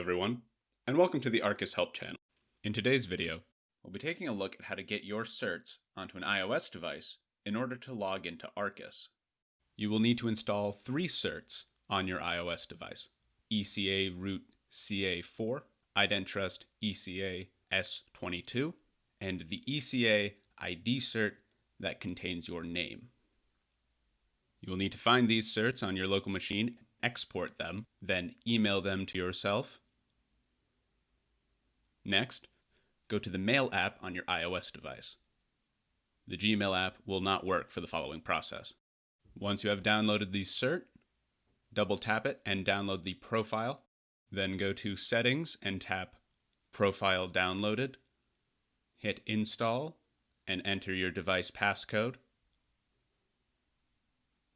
everyone, and welcome to the Arcus Help channel. In today's video, we'll be taking a look at how to get your certs onto an iOS device in order to log into Arcus. You will need to install 3 certs on your iOS device: ECA root CA4, IdenTrust ECA S22, and the ECA ID cert that contains your name. You will need to find these certs on your local machine, export them, then email them to yourself. Next, go to the Mail app on your iOS device. The Gmail app will not work for the following process. Once you have downloaded the cert, double tap it and download the profile. Then go to Settings and tap Profile Downloaded. Hit Install and enter your device passcode.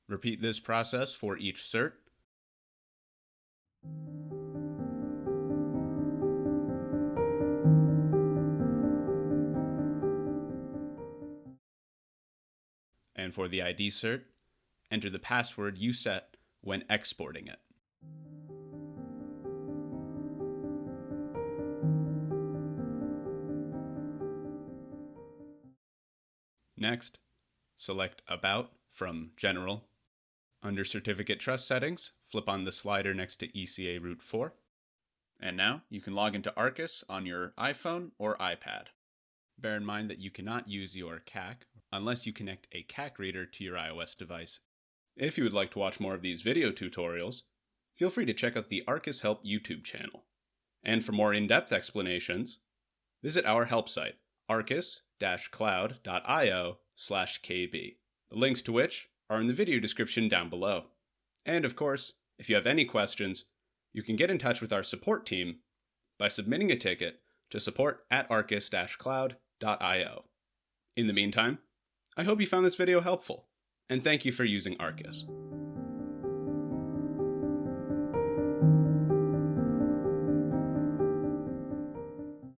Repeat this process for each cert. And for the ID cert, enter the password you set when exporting it. Next, select About from General. Under Certificate Trust Settings, flip on the slider next to ECA Root 4. And now you can log into Arcus on your iPhone or iPad. Bear in mind that you cannot use your CAC unless you connect a CAC reader to your iOS device. If you would like to watch more of these video tutorials, feel free to check out the Arcus Help YouTube channel. And for more in-depth explanations, visit our help site, arcus-cloud.io/kb, the links to which are in the video description down below. And of course, if you have any questions, you can get in touch with our support team by submitting a ticket to support@arcus-cloud.io. In the meantime, I hope you found this video helpful, and thank you for using Arcus.